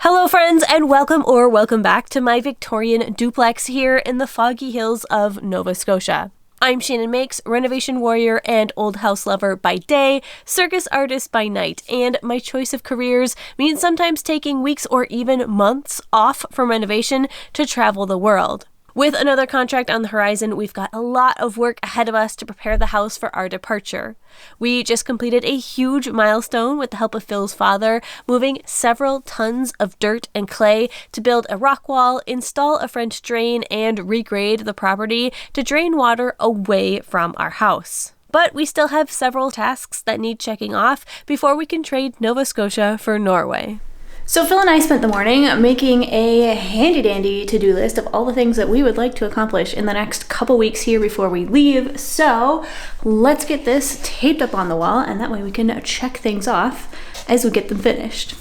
Hello friends, and welcome back to my Victorian duplex here in the foggy hills of Nova Scotia. I'm Shannon Makes, renovation warrior and old house lover by day, circus artist by night, and my choice of careers means sometimes taking weeks or even months off from renovation to travel the world. With another contract on the horizon, we've got a lot of work ahead of us to prepare the house for our departure. We just completed a huge milestone with the help of Phil's father, moving several tons of dirt and clay to build a rock wall, install a French drain, and regrade the property to drain water away from our house. But we still have several tasks that need checking off before we can trade Nova Scotia for Norway. So Phil and I spent the morning making a handy-dandy to-do list of all the things that we would like to accomplish in the next couple weeks here before we leave. So let's get this taped up on the wall, and that way we can check things off as we get them finished.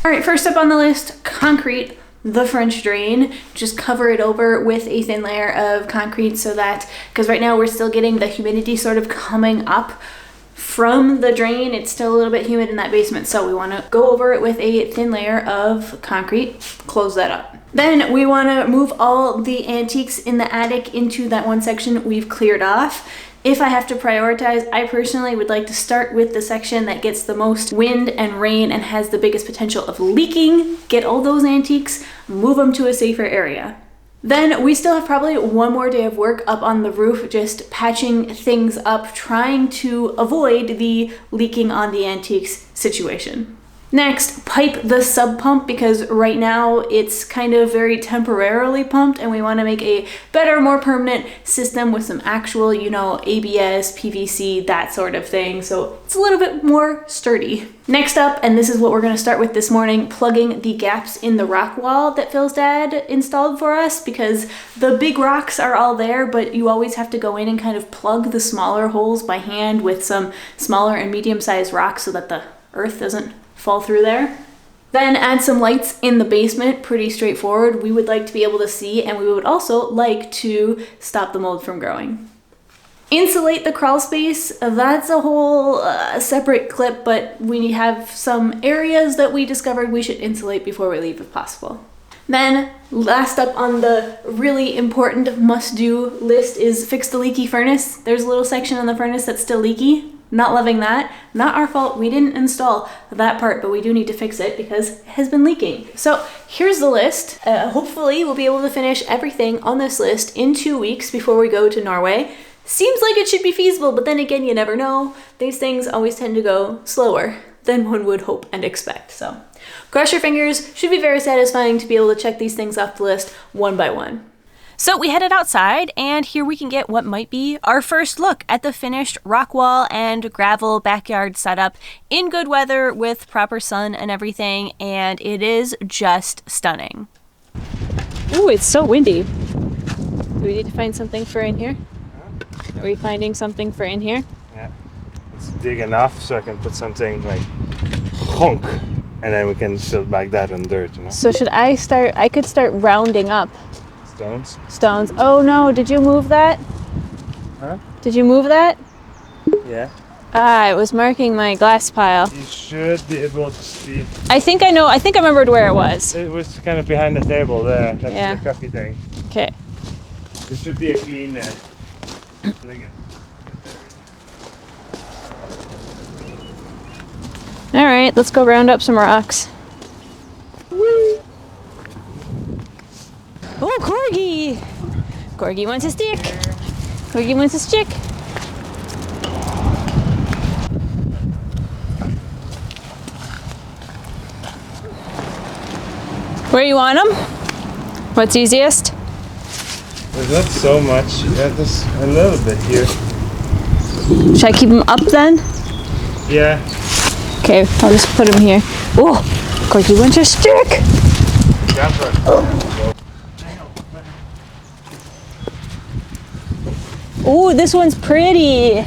All right, first up on the list, concrete. The French drain, just cover it over with a thin layer of concrete so that, because right now we're still getting the humidity sort of coming up from the drain. It's still a little bit humid in that basement, so we want to go over it with a thin layer of concrete, close that up. Then we want to move all the antiques in the attic into that one section we've cleared off. If I have to prioritize, I personally would like to start with the section that gets the most wind and rain and has the biggest potential of leaking, get all those antiques, move them to a safer area. Then we still have probably one more day of work up on the roof, just patching things up, trying to avoid the leaking on the antiques situation. Next, pipe the sub pump, because right now it's kind of very temporarily pumped and we want to make a better, more permanent system with some actual, ABS, PVC, that sort of thing. So it's a little bit more sturdy. Next up, and this is what we're going to start with this morning, plugging the gaps in the rock wall that Phil's dad installed for us, because the big rocks are all there, but you always have to go in and kind of plug the smaller holes by hand with some smaller and medium-sized rocks so that the earth doesn't fall through there. Then add some lights in the basement, pretty straightforward. We would like to be able to see, and we would also like to stop the mold from growing. Insulate the crawl space. That's a whole separate clip, but we have some areas that we discovered we should insulate before we leave if possible. Then last up on the really important must-do list is fix the leaky furnace. There's a little section on the furnace that's still leaky. Not loving that. Not our fault. We didn't install that part, but we do need to fix it because it has been leaking. So here's the list. Hopefully we'll be able to finish everything on this list in 2 weeks before we go to Norway. Seems like it should be feasible, but then again, you never know. These things always tend to go slower than one would hope and expect. So cross your fingers. Should be very satisfying to be able to check these things off the list one by one. So we headed outside, and here we can get what might be our first look at the finished rock wall and gravel backyard setup in good weather with proper sun and everything, and it is just stunning. Ooh, it's so windy. Do we need to find something for in here? Are we finding something for in here? Yeah. Let's dig enough so I can put something like honk, and then we can fill back that in dirt, So should I could start rounding up. Stones. Oh no, did you move that? Huh? Did you move that? Yeah. It was marking my glass pile. You should be able to see. I think I remembered where it was. It was kind of behind the table there. That's Yeah. the coffee thing. Okay. This should be a clean All right, let's go round up some rocks. Woo! Oh, Corgi! Corgi wants a stick. Corgi wants a stick. Where you want them? What's easiest? There's not so much. Yeah, just a little bit here. Should I keep them up then? Yeah. Okay, I'll just put them here. Oh, Corgi wants a stick. Oh, this one's pretty.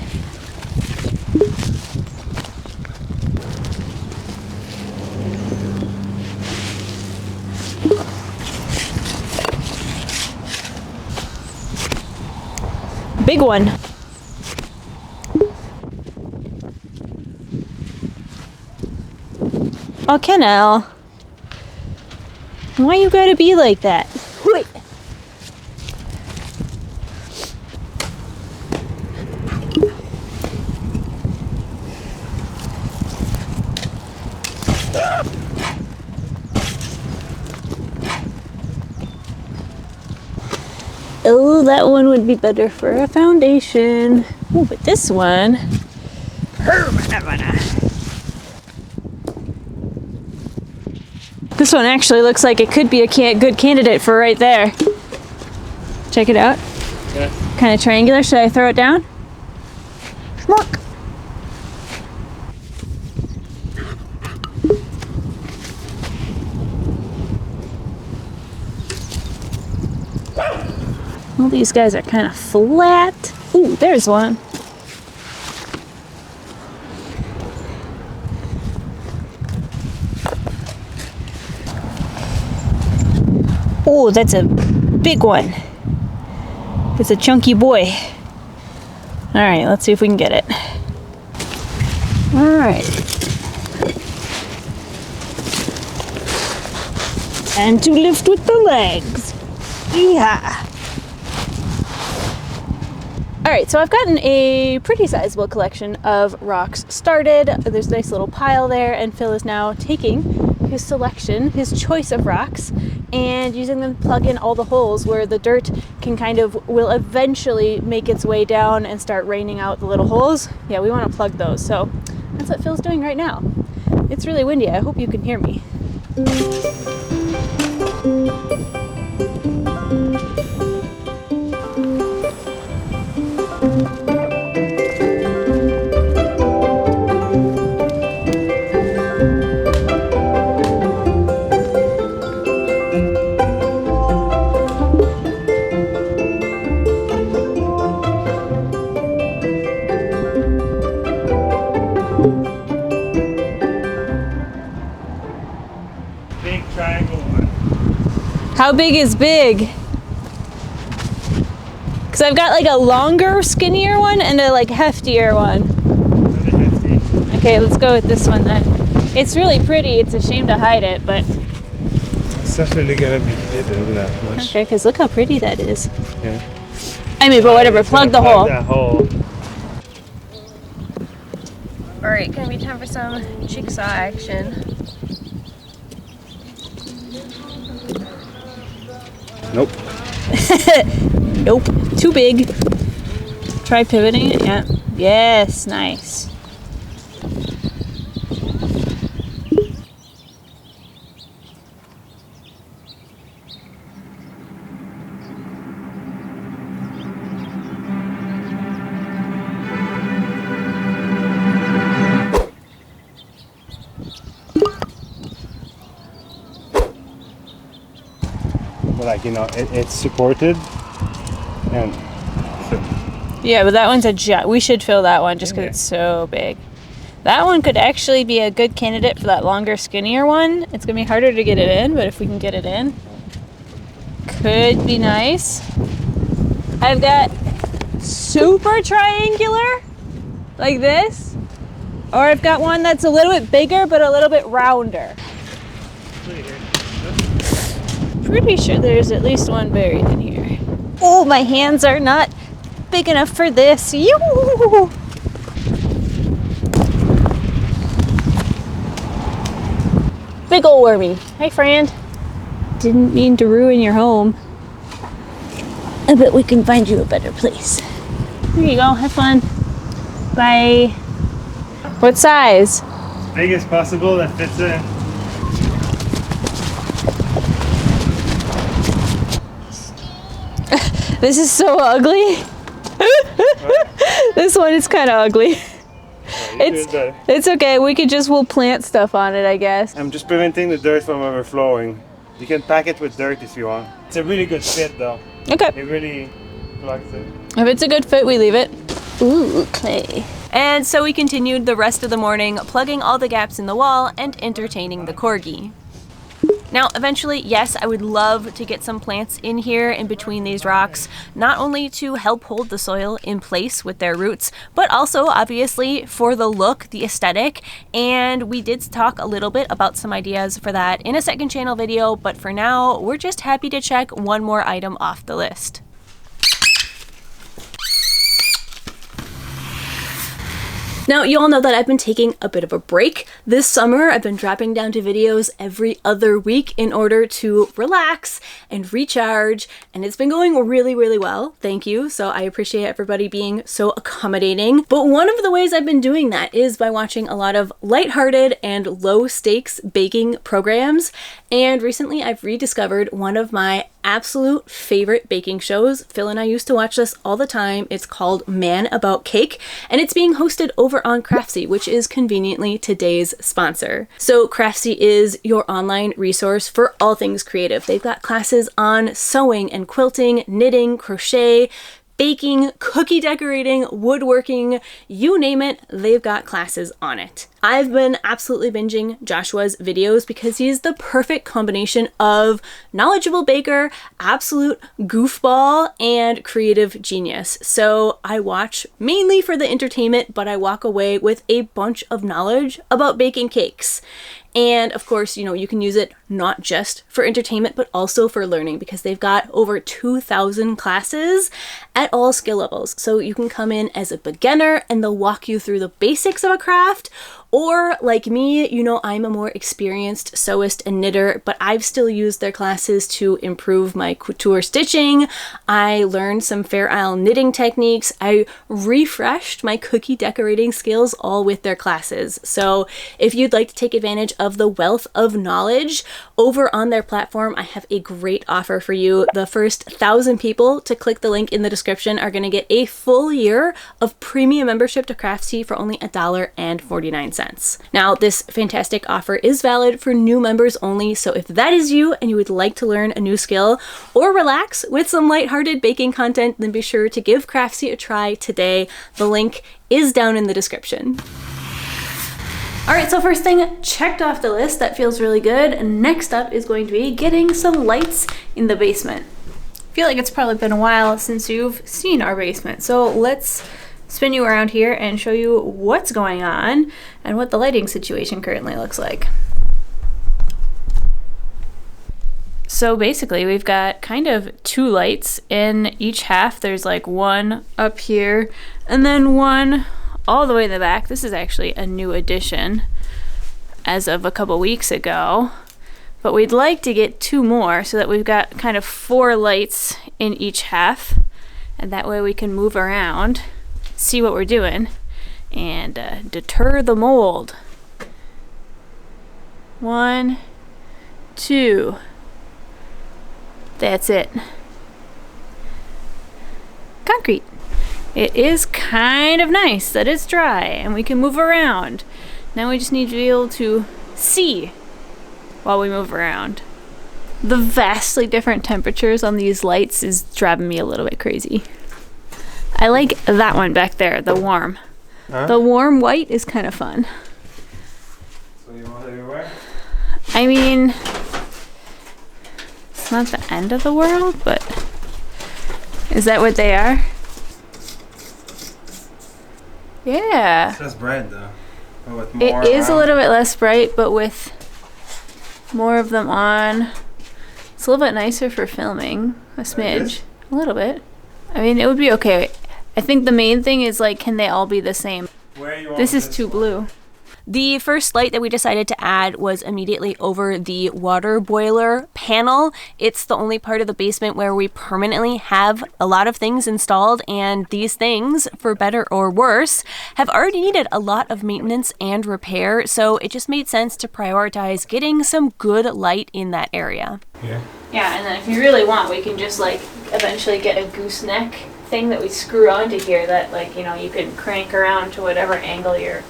Big one. Oh, Kennel. Why you gotta be like that? Wait. Oh, that one would be better for a foundation. Oh, but this one. This one actually looks like it could be a good candidate for right there. Check it out. Yeah. Kind of triangular. Should I throw it down? Schmuck. All these guys are kind of flat. Ooh, there's one. Oh, that's a big one. It's a chunky boy. All right, let's see if we can get it. All right. And to lift with the legs. Yeah. All right, so I've gotten a pretty sizable collection of rocks started. There's a nice little pile there, and Phil is now taking his selection, his choice of rocks, and using them to plug in all the holes where the dirt will eventually make its way down and start raining out the little holes. Yeah, we want to plug those, so that's what Phil's doing right now. It's really windy. I hope you can hear me. Big triangle one. How big is big? Because I've got like a longer, skinnier one and a like heftier one. Really hefty. Okay, let's go with this one then. It's really pretty. It's a shame to hide it, but It's not really gonna be hidden that much. okay, because look how pretty that is. Yeah. I mean, but whatever, It's plug the gonna hole. That hole. All right, gonna be time for some jigsaw action. Nope. Nope, too big. Try pivoting it, yeah. Yes, nice. But like, you know, it's supported and so Yeah, but that one's a we should fill that one just because it's so big. That one could actually be a good candidate for that longer, skinnier one. It's gonna be harder to get it in, but if we can get it in, could be nice. I've got super triangular, like this, or I've got one that's a little bit bigger but a little bit rounder. Pretty sure there's at least one buried in here. Oh, my hands are not big enough for this. Yoo! Big ol' wormy. Hey, friend. Didn't mean to ruin your home. I bet we can find you a better place. Here you go. Have fun. Bye. What size? big as possible that fits in. This is so ugly. This one is kind of ugly. It's okay. We'll plant stuff on it, I guess. I'm just preventing the dirt from overflowing. You can pack it with dirt if you want. It's a really good fit though. Okay. It really plugs it. If it's a good fit, we leave it. Ooh, clay. And so we continued the rest of the morning, plugging all the gaps in the wall and entertaining the corgi. Now, eventually, yes, I would love to get some plants in here in between these rocks, not only to help hold the soil in place with their roots, but also obviously for the look, the aesthetic. And we did talk a little bit about some ideas for that in a second channel video, but for now, we're just happy to check one more item off the list. Now, you all know that I've been taking a bit of a break. This summer, I've been dropping down to videos every other week in order to relax and recharge, and it's been going really, really well. Thank you. So I appreciate everybody being so accommodating. But one of the ways I've been doing that is by watching a lot of lighthearted and low-stakes baking programs. And recently, I've rediscovered one of my absolute favorite baking shows. Phil and I used to watch this all the time. It's called Man About Cake, and it's being hosted over on Craftsy, which is conveniently today's sponsor. So Craftsy is your online resource for all things creative. They've got classes on sewing and quilting, knitting, crochet, baking, cookie decorating, woodworking, you name it, they've got classes on it. I've been absolutely binging Joshua's videos because he's the perfect combination of knowledgeable baker, absolute goofball, and creative genius. So I watch mainly for the entertainment, but I walk away with a bunch of knowledge about baking cakes. And of course, you know, you can use it not just for entertainment, but also for learning because they've got over 2,000 classes at all skill levels. So you can come in as a beginner and they'll walk you through the basics of a craft. Or like me, you know, I'm a more experienced sewist and knitter, but I've still used their classes to improve my couture stitching. I learned some Fair Isle knitting techniques. I refreshed my cookie decorating skills all with their classes. So if you'd like to take advantage of the wealth of knowledge over on their platform, I have a great offer for you. The first 1,000 people to click the link in the description are going to get a full year of premium membership to Craftsy for only $1.49. Now, this fantastic offer is valid for new members only, so if that is you and you would like to learn a new skill or relax with some lighthearted baking content, then be sure to give Craftsy a try today. The link is down in the description. All right, so first thing checked off the list, that feels really good. Next up is going to be getting some lights in the basement. I feel like it's probably been a while since you've seen our basement, so let's spin you around here and show you what's going on and what the lighting situation currently looks like. So basically we've got kind of two lights in each half. There's like one up here and then one all the way in the back. This is actually a new addition as of a couple weeks ago, but we'd like to get two more so that we've got kind of 4 lights in each half, and that way we can move around, see what we're doing, and deter the mold. 1, 2. That's it. Concrete. It is kind of nice that it's dry and we can move around. Now we just need to be able to see while we move around. The vastly different temperatures on these lights is driving me a little bit crazy. I like that one back there, the warm. Huh? The warm white is kind of fun. So you want it everywhere? I mean, it's not the end of the world, but is that what they are? Yeah. It's less bright though. With more it is a little bit less bright, but with more of them on, it's a little bit nicer for filming. A smidge. A little bit. I mean, it would be okay. I think the main thing is, like, can they all be the same? This is too blue. The first light that we decided to add was immediately over the water boiler panel. It's the only part of the basement where we permanently have a lot of things installed, and these things, for better or worse, have already needed a lot of maintenance and repair, so it just made sense to prioritize getting some good light in that area. Yeah, and then if you really want, we can just, like, eventually get a gooseneck thing that we screw onto here that, like, you know, you can crank around to whatever angle you're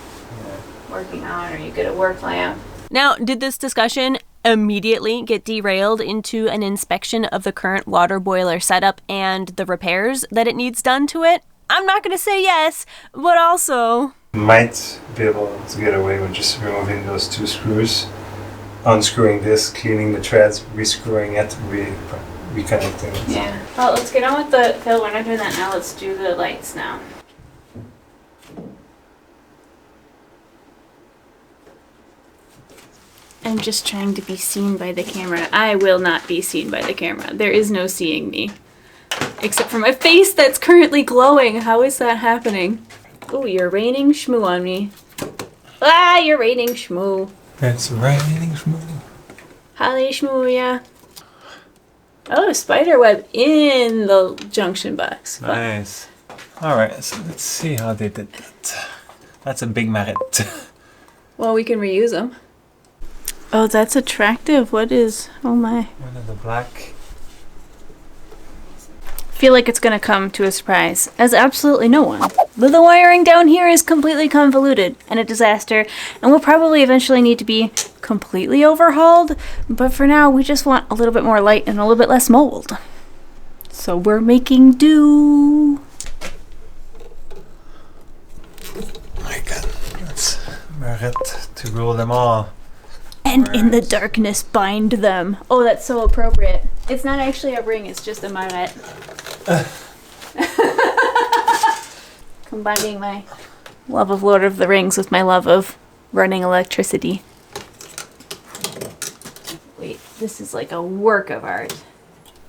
working on, or you get a work lamp. Now, did this discussion immediately get derailed into an inspection of the current water boiler setup and the repairs that it needs done to it? I'm not going to say yes, but also might be able to get away with just removing those 2 screws unscrewing this, cleaning the threads, rescrewing it, reconnecting it. Yeah. Well, let's get on with the fill. We're not doing that now. Let's do the lights now. I'm just trying to be seen by the camera. I will not be seen by the camera. There is no seeing me. Except for my face that's currently glowing. How is that happening? Oh, you're raining shmoo on me. Ah, you're raining shmoo. It's raining shmoo. Holly shmoo, yeah. Oh, a spider web in the junction box. Nice. Alright, so let's see how they did that. That's a big maggot. Well, we can reuse them. Oh, that's attractive. What is... Oh my. One of the black. Feel like it's gonna come to a surprise, as absolutely no one. But the wiring down here is completely convoluted and a disaster, and will probably eventually need to be completely overhauled, but for now we just want a little bit more light and a little bit less mold. So we're making do. My God, that's maggot to rule them all. And in the darkness bind them. Oh, that's so appropriate. It's not actually a ring, it's just a magnet. Combining my love of Lord of the Rings with my love of running electricity. Wait, this is like a work of art.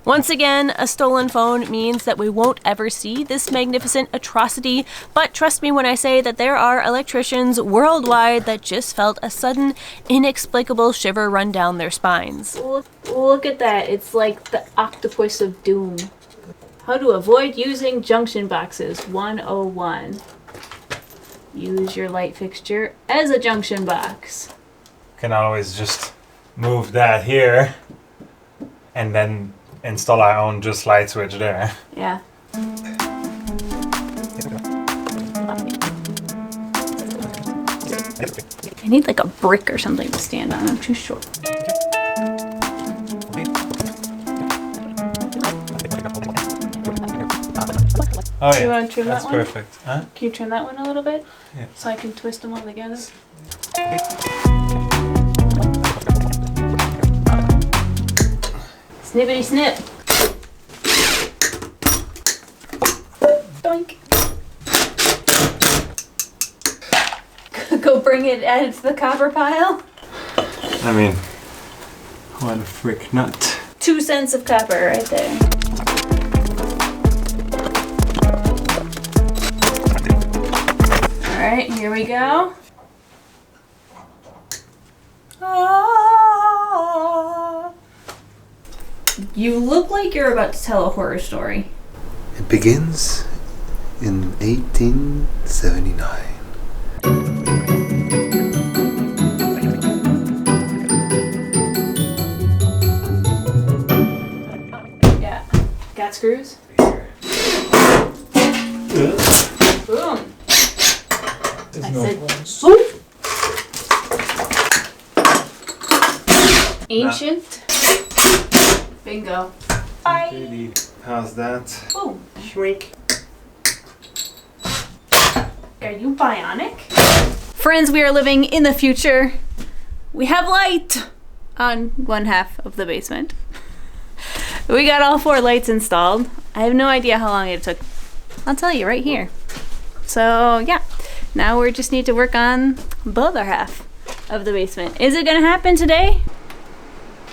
Once again, a stolen phone means that we won't ever see this magnificent atrocity, but trust me when I say that there are electricians worldwide that just felt a sudden, inexplicable shiver run down their spines. Look at that, it's like the octopus of doom. How to avoid using junction boxes 101. Use your light fixture as a junction box. Can always just move that here and then install our own just light switch there. Yeah. I need like a brick or something to stand on. I'm too short. Oh Do you yeah, want to trim that's that one? perfect. Huh? Can you trim that one a little bit? Yeah. So I can twist them all together? Snippity snip. Doink. Go bring it out to the copper pile. I mean, what a frick nut. 2 cents of copper right there. Alright, here we go. Ah. You look like you're about to tell a horror story. It begins in 1879. Yeah. Got screws? Boom. I said, boom. Ancient. Bingo. Bye. How's that? Boom. Shrink. Are you bionic? Friends, we are living in the future. We have light on one half of the basement. We got all 4 lights installed. I have no idea how long it took. I'll tell you right here. So yeah, now we just need to work on the other half of the basement. Is it gonna happen today?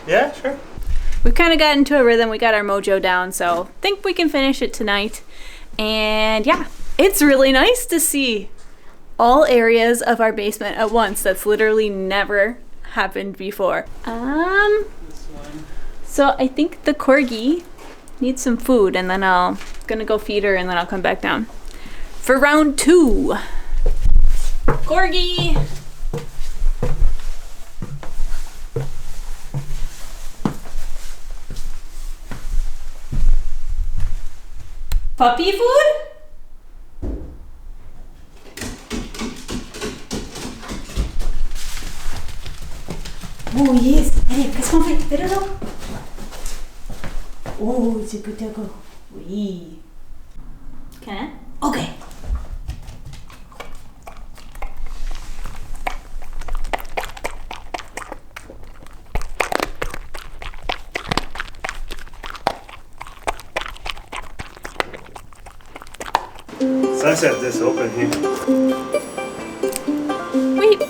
Yeah, sure. We've kind of got into a rhythm. We got our mojo down, so think we can finish it tonight. And yeah, it's really nice to see all areas of our basement at once. That's literally never happened before. So I think the corgi needs some food, and then I'll gonna go feed her, and then I'll come back down for round 2. Corgi. Puppy food? Oh yes, allez, qu'est-ce qu'on fait? Fais-le donc. Oh, c'est que d'accord. Oui. Can I? Okay. Let's have this open here. Wait.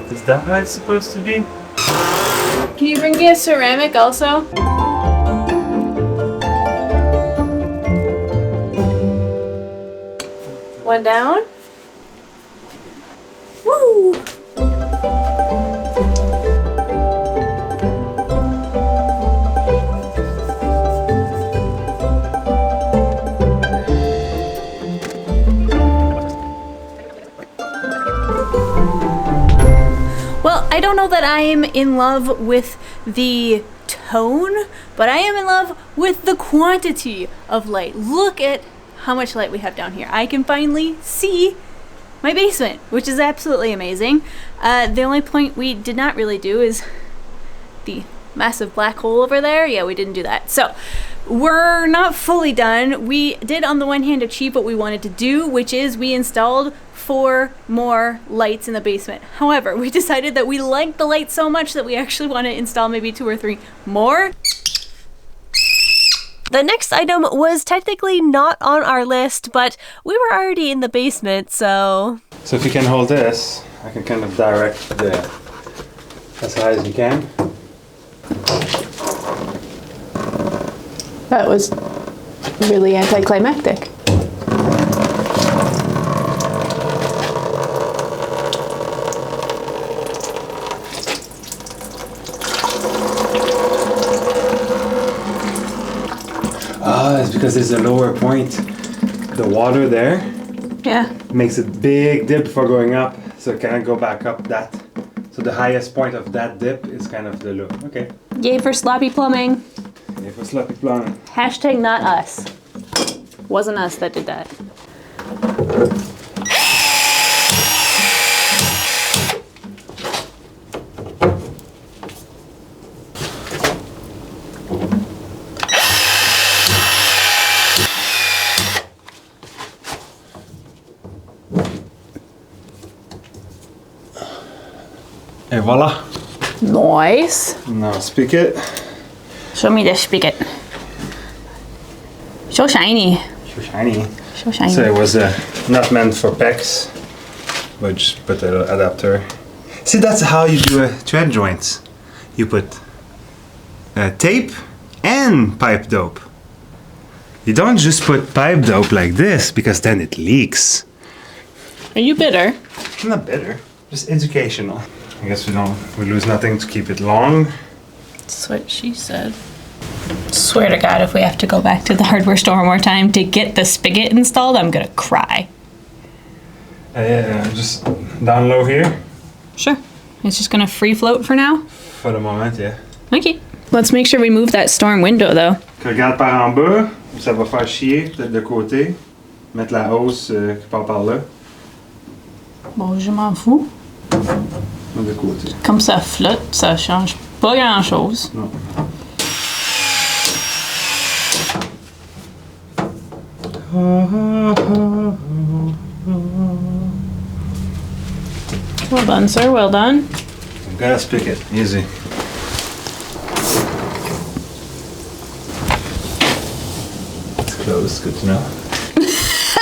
Is that how it's supposed to be? Can you bring me a ceramic also? One down. Woo! Well, I don't know that I am in love with the tone, but I am in love with the quantity of light. Look at how much light we have down here. I can finally see my basement, which is absolutely amazing. The only point we did not really do is the massive black hole over there. Yeah, we didn't do that. So we're not fully done. We did, on the one hand, achieve what we wanted to do, which is we installed 4 more lights in the basement. However, we decided that we liked the lights so much that we actually want to install maybe 2 or 3 more. The next item was technically not on our list, but we were already in the basement, so... So if you can hold this, I can kind of direct the as high as you can. That was really anticlimactic. It's because there's a lower point. The water there Yeah. makes a big dip before going up, so it can't go back up that. So the highest point of that dip is kind of the low. Okay. Yay for sloppy plumbing. Yeah, for sloppy plumbing. Hashtag not us. Wasn't us that did that. And voila. Nice. Now speak it. Show me the spigot. So shiny. So shiny. So shiny. So it was not meant for pecs, but just put a little adapter. See, that's how you do thread joints. You put tape and pipe dope. You don't just put pipe dope like this, because then it leaks. Are you bitter? I'm not bitter, just educational. I guess we lose nothing to keep it long. That's what she said. Swear to God, if we have to go back to the hardware store one more time to get the spigot installed, I'm gonna cry. Just down low here. Sure. It's just gonna free float for now? For the moment, yeah. Okay. Let's make sure we move that storm window though. Regarde par en bas, ça va faire chier, peut-être de côté. Mettre la hausse qui part par là. Bon, je m'en fous. De côté. Comme ça flotte, ça change pas grand chose. Non. Well done, sir. Well done. I'm gonna pick it. Easy. It's closed. Good to know.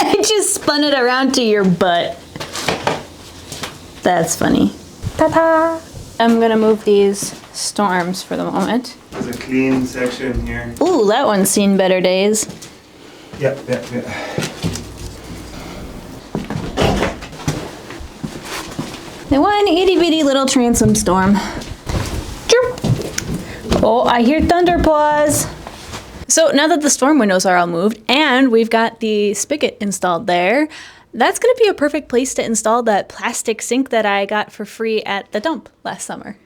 I just spun it around to your butt. That's funny. Ta-ta! I'm gonna move these storms for the moment. There's a clean section here. Ooh, that one's seen better days. Yep. The one itty-bitty little transom storm. Chirp. Oh, I hear thunder paws. So now that the storm windows are all moved and we've got the spigot installed there, that's going to be a perfect place to install that plastic sink that I got for free at the dump last summer.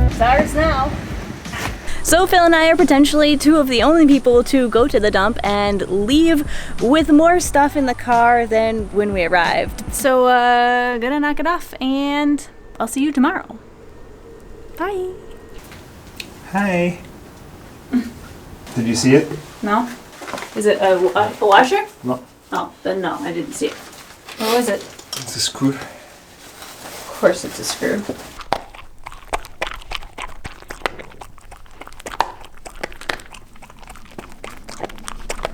It's ours now. So Phil and I are potentially 2 of the only people to go to the dump and leave with more stuff in the car than when we arrived. So gonna knock it off and I'll see you tomorrow. Bye. Hi. Did you see it? No? Is it a washer? No. Oh, then no, I didn't see it. What was it? It's a screw. Of course it's a screw.